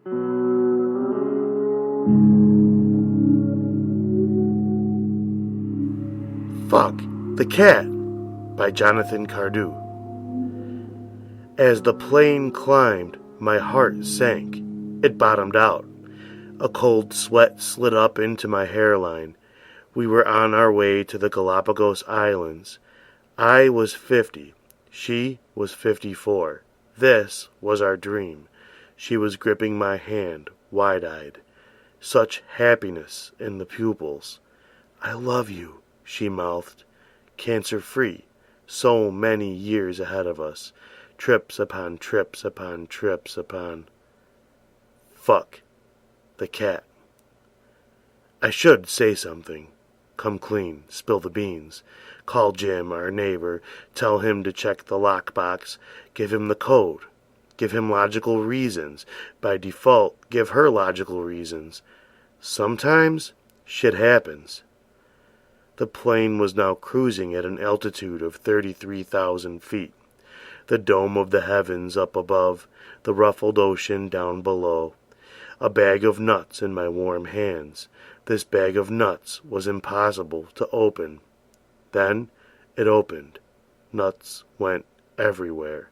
Fuck the Cat by Jonathan Cardew. As the plane climbed, my heart sank. It bottomed out. A cold sweat slid up into my hairline. We were on our way to the Galapagos Islands. I was 50. She was 54. This was our dream. She was gripping my hand, wide-eyed. Such happiness in the pupils. "I love you," she mouthed. Cancer-free. So many years ahead of us. Trips upon trips upon trips upon... Fuck the cat. I should say something. Come clean, spill the beans. Call Jim, our neighbor, tell him to check the lockbox, give him the code, give him logical reasons. By default, give her logical reasons. Sometimes, shit happens. The plane was now cruising at an altitude of 33,000 feet. The dome of the heavens up above, the ruffled ocean down below. A bag of nuts in my warm hands. This bag of nuts was impossible to open. Then it opened. Nuts went everywhere.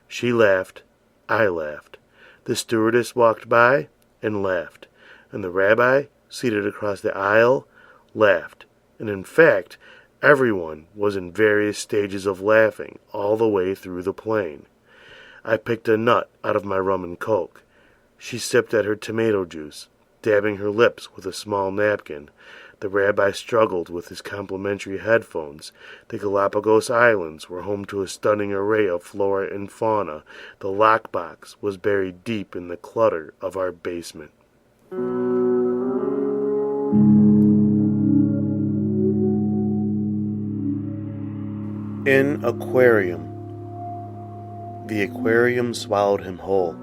She laughed. I laughed. The stewardess walked by and laughed. And the rabbi, seated across the aisle, laughed. And in fact, everyone was in various stages of laughing all the way through the plane. I picked a nut out of my rum and coke. She sipped at her tomato juice, dabbing her lips with a small napkin. The rabbi struggled with his complimentary headphones. The Galapagos Islands were home to a stunning array of flora and fauna. The lockbox was buried deep in the clutter of our basement. In Aquarium. The aquarium swallowed him whole.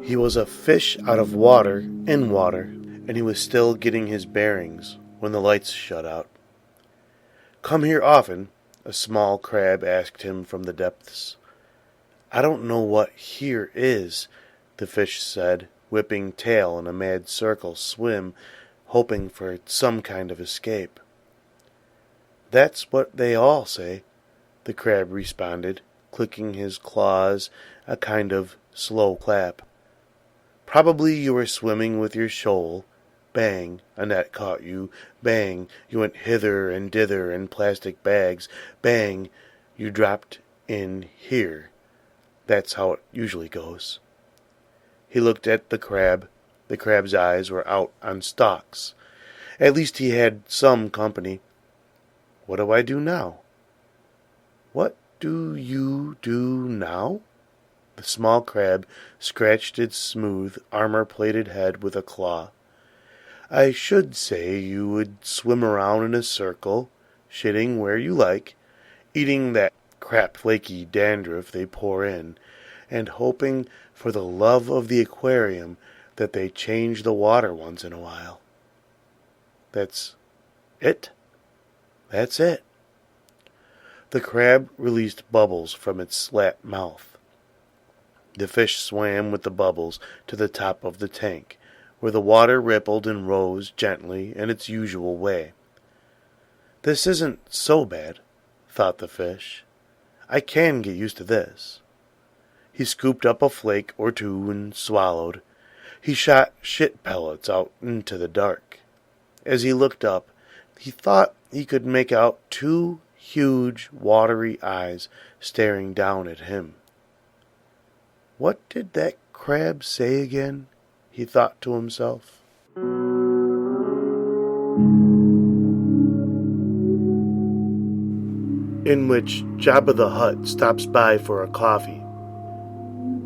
He was a fish out of water, in water, and he was still getting his bearings when the lights shut out. "Come here often?" a small crab asked him from the depths. "I don't know what here is," the fish said, whipping tail in a mad circle swim, hoping for some kind of escape. "That's what they all say," the crab responded, clicking his claws, a kind of slow clap. "Probably you were swimming with your shoal. Bang, a net caught you. Bang, you went hither and dither in plastic bags. Bang, you dropped in here. That's how it usually goes." He looked at the crab. The crab's eyes were out on stalks. At least he had some company. "What do I do now?" "What do you do now?" The small crab scratched its smooth, armor-plated head with a claw. "I should say you would swim around in a circle, shitting where you like, eating that crap flaky dandruff they pour in, and hoping for the love of the aquarium that they change the water once in a while." "That's it?" "That's it." The crab released bubbles from its slat mouth. The fish swam with the bubbles to the top of the tank, where the water rippled and rose gently in its usual way. "This isn't so bad," thought the fish. "I can get used to this." He scooped up a flake or two and swallowed. He shot shit pellets out into the dark. As he looked up, he thought he could make out two huge, watery eyes staring down at him. "What did that crab say again?" he thought to himself. In which Jabba the Hutt stops by for a coffee.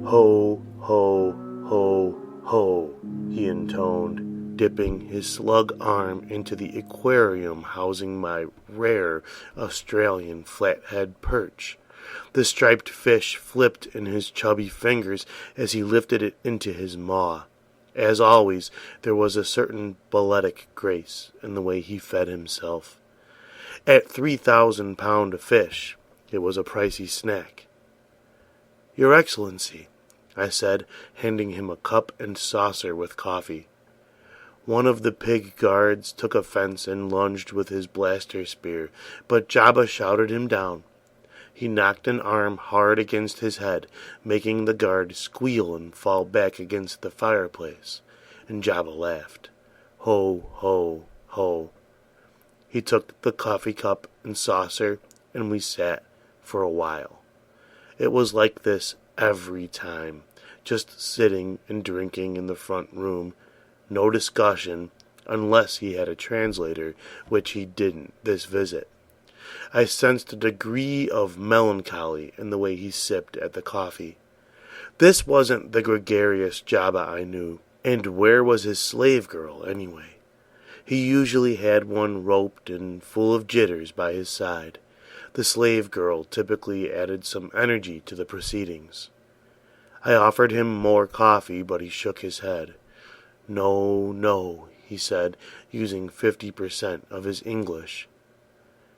"Ho, ho, ho, ho," he intoned, dipping his slug arm into the aquarium housing my rare Australian flathead perch. The striped fish flipped in his chubby fingers as he lifted it into his maw. As always, there was a certain balletic grace in the way he fed himself. At 3,000 pound a fish, it was a pricey snack. "Your Excellency," I said, handing him a cup and saucer with coffee. One of the pig guards took offense and lunged with his blaster spear, but Jabba shouted him down. He knocked an arm hard against his head, making the guard squeal and fall back against the fireplace, and Jabba laughed. Ho, ho, ho. He took the coffee cup and saucer, and we sat for a while. It was like this every time, just sitting and drinking in the front room, no discussion, unless he had a translator, which he didn't this visit. I sensed a degree of melancholy in the way he sipped at the coffee. This wasn't the gregarious Jabba I knew, and where was his slave girl, anyway? He usually had one roped and full of jitters by his side. The slave girl typically added some energy to the proceedings. I offered him more coffee, but he shook his head. No, no, he said, using 50% of his English.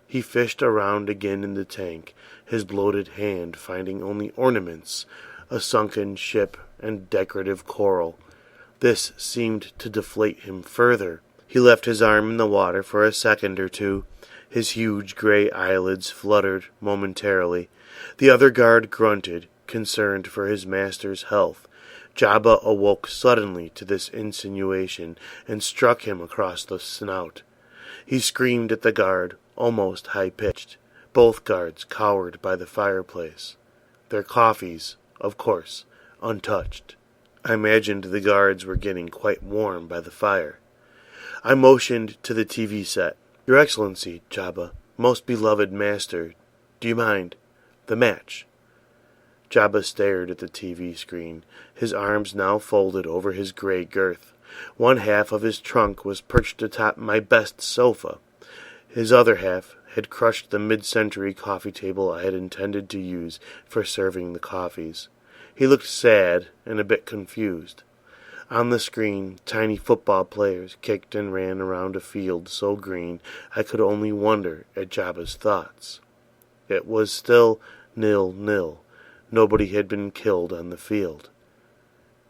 He fished around again in the tank, his bloated hand finding only ornaments, a sunken ship and decorative coral. This seemed to deflate him further. He left his arm in the water for a second or two. His huge gray eyelids fluttered momentarily. The other guard grunted, concerned for his master's health. Jabba awoke suddenly to this insinuation and struck him across the snout. He screamed at the guard, almost high-pitched. Both guards cowered by the fireplace. Their coffees, of course, untouched. I imagined the guards were getting quite warm by the fire. I motioned to the TV set. Your Excellency, Jabba, most beloved master, do you mind? The match. Jabba stared at the TV screen, his arms now folded over his gray girth. One half of his trunk was perched atop my best sofa. His other half had crushed the mid-century coffee table I had intended to use for serving the coffees. He looked sad and a bit confused. On the screen, tiny football players kicked and ran around a field so green I could only wonder at Jabba's thoughts. It was still 0-0. Nobody had been killed on the field.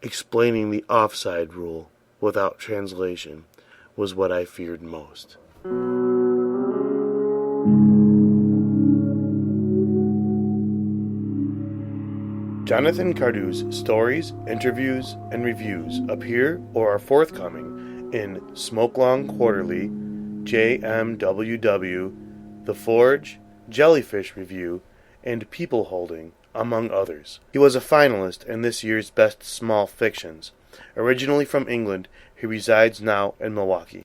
Explaining the offside rule without translation was what I feared most. Jonathan Cardew's stories, interviews, and reviews appear or are forthcoming in Smokelong Quarterly, JMWW, The Forge, Jellyfish Review, and People Holding, among others. He was a finalist in this year's Best Small Fictions. Originally from England, he resides now in Milwaukee.